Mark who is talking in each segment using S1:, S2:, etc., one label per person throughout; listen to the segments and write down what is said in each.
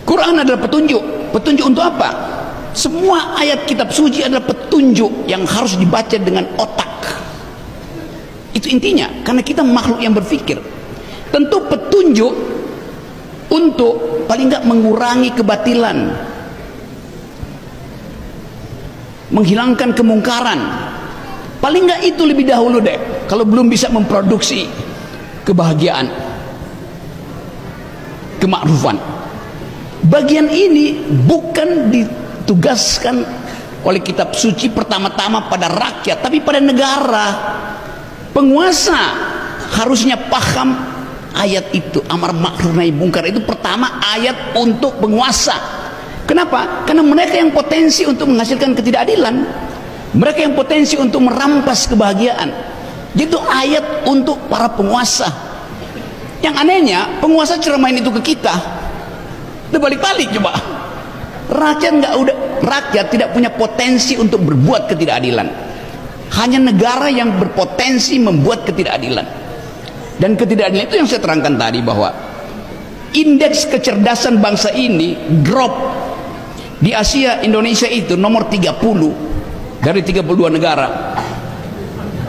S1: Quran adalah petunjuk. Petunjuk untuk apa? Semua ayat kitab suci adalah petunjuk yang harus dibaca dengan otak. Itu intinya, karena kita makhluk yang berpikir. Tentu petunjuk untuk paling nggak mengurangi kebatilan, menghilangkan kemungkaran. Paling nggak itu lebih dahulu deh, kalau belum bisa memproduksi kebahagiaan, kemakrufan. Bagian ini bukan ditugaskan oleh kitab suci pertama-tama pada rakyat, tapi pada negara. Penguasa harusnya paham ayat itu, amar ma'ruf nahi mungkar itu pertama ayat untuk penguasa. Kenapa? Karena mereka yang potensi untuk menghasilkan ketidakadilan, mereka yang potensi untuk merampas kebahagiaan. Itu ayat untuk para penguasa. Yang anehnya, penguasa ceramain itu ke kita. Terbalik-balik coba. Rakyat tidak punya potensi untuk berbuat ketidakadilan. Hanya negara yang berpotensi membuat ketidakadilan. Dan ketidakadilan itu yang saya terangkan tadi, bahwa indeks kecerdasan bangsa ini drop. Di Asia, Indonesia itu nomor 30 dari 32 negara.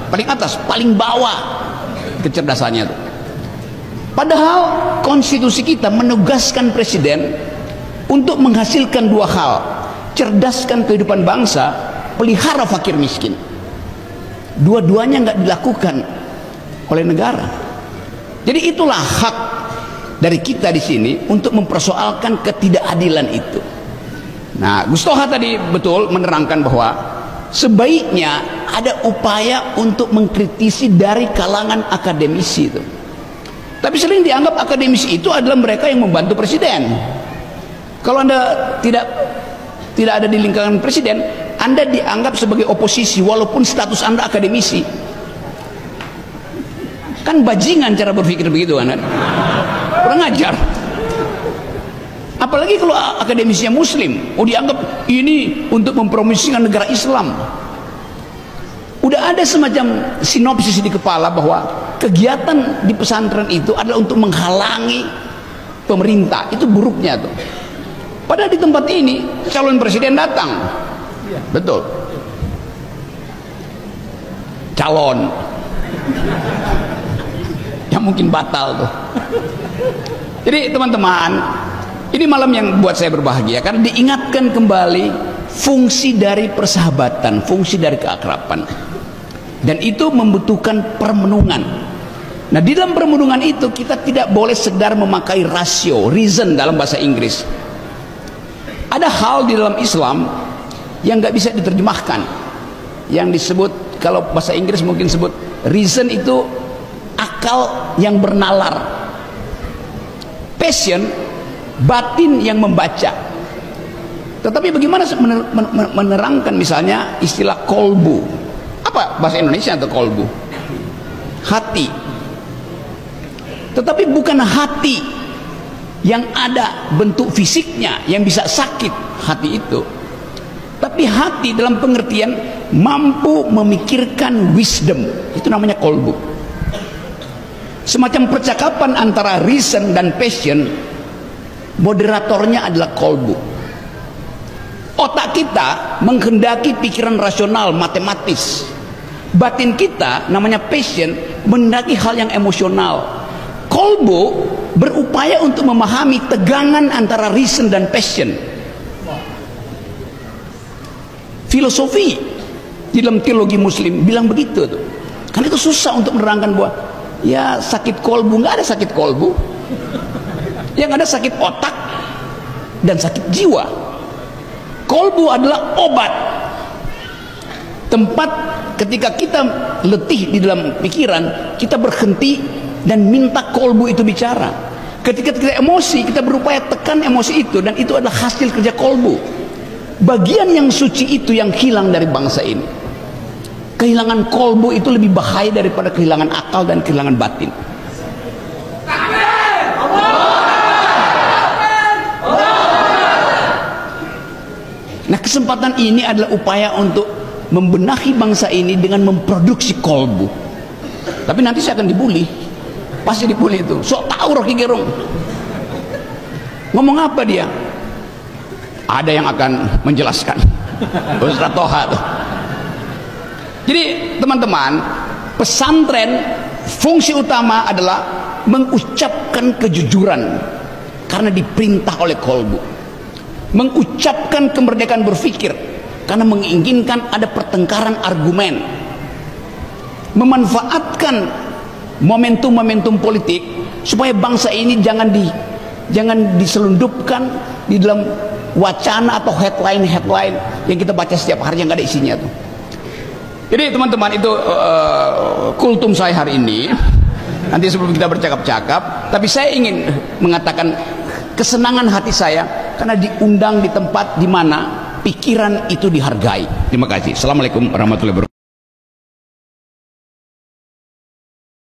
S1: Paling atas, paling bawah kecerdasannya itu. Padahal konstitusi kita menugaskan presiden untuk menghasilkan dua hal: cerdaskan kehidupan bangsa, pelihara fakir miskin. Dua-duanya nggak dilakukan oleh negara. Jadi itulah hak dari kita di sini untuk mempersoalkan ketidakadilan itu. Nah, Gus Toha tadi betul menerangkan bahwa sebaiknya ada upaya untuk mengkritisi dari kalangan akademisi itu. Tapi sering dianggap akademisi itu adalah mereka yang membantu presiden. Kalau Anda tidak ada di lingkaran presiden, Anda dianggap sebagai oposisi walaupun status Anda akademisi. Kan bajingan cara berpikir begitu kan? Kurang ajar. Apalagi kalau akademisinya muslim, dianggap ini untuk mempromosikan negara Islam. Udah ada semacam sinopsis di kepala bahwa kegiatan di pesantren itu adalah untuk menghalangi pemerintah. Itu buruknya tuh. Padahal di tempat ini calon presiden datang. Betul. Calon yang mungkin batal tuh. Jadi teman-teman, ini malam yang buat saya berbahagia karena diingatkan kembali fungsi dari persahabatan, fungsi dari keakraban. Dan itu membutuhkan permenungan. Nah, di dalam permenungan itu kita tidak boleh sekedar memakai rasio, reason dalam bahasa Inggris. Ada hal di dalam Islam yang nggak bisa diterjemahkan, yang disebut, kalau bahasa Inggris mungkin sebut reason, itu akal yang bernalar, passion, batin yang membaca. Tetapi bagaimana menerangkan misalnya istilah kolbu? Apa bahasa Indonesia atau kolbu? Hati. Tetapi bukan hati yang ada bentuk fisiknya yang bisa sakit hati itu, tapi hati dalam pengertian mampu memikirkan wisdom, itu namanya kolbu. Semacam percakapan antara reason dan passion, moderatornya adalah kolbu. Otak kita menghendaki pikiran rasional, matematis. Batin kita namanya passion, menghendaki hal yang emosional. Kolbu berupaya untuk memahami tegangan antara reason dan passion. Filosofi di dalam teologi muslim bilang begitu tuh. Kan itu susah untuk menerangkan bahwa ya sakit kolbu, nggak ada sakit kolbu. Yang ada sakit otak dan sakit jiwa. Kolbu adalah obat, tempat ketika kita letih di dalam pikiran, kita berhenti dan minta kolbu itu bicara. Ketika kita emosi, kita berupaya tekan emosi itu, dan itu adalah hasil kerja kolbu. Bagian yang suci itu yang hilang dari bangsa ini. Kehilangan kolbu itu lebih bahaya daripada kehilangan akal dan kehilangan batin. Nah, kesempatan ini adalah upaya untuk membenahi bangsa ini dengan memproduksi kolbu. Tapi nanti saya akan dibully, pasti dibully itu. Sok tahu Rocky Gerung ngomong apa dia? ada yang akan menjelaskan. Ustaz Toha tuh. Jadi teman-teman, pesantren fungsi utama adalah mengucapkan kejujuran karena diperintah oleh kolbu, mengucapkan kemerdekaan berpikir karena menginginkan ada pertengkaran argumen, memanfaatkan momentum-momentum politik supaya bangsa ini jangan diselundupkan di dalam wacana atau headline yang kita baca setiap hari yang gak ada isinya tuh. Jadi teman-teman, itu kultum saya hari ini. Nanti sebelum kita bercakap-cakap, tapi saya ingin mengatakan kesenangan hati saya karena diundang di tempat di mana pikiran itu dihargai. Terima kasih. Assalamualaikum warahmatullahi wabarakatuh.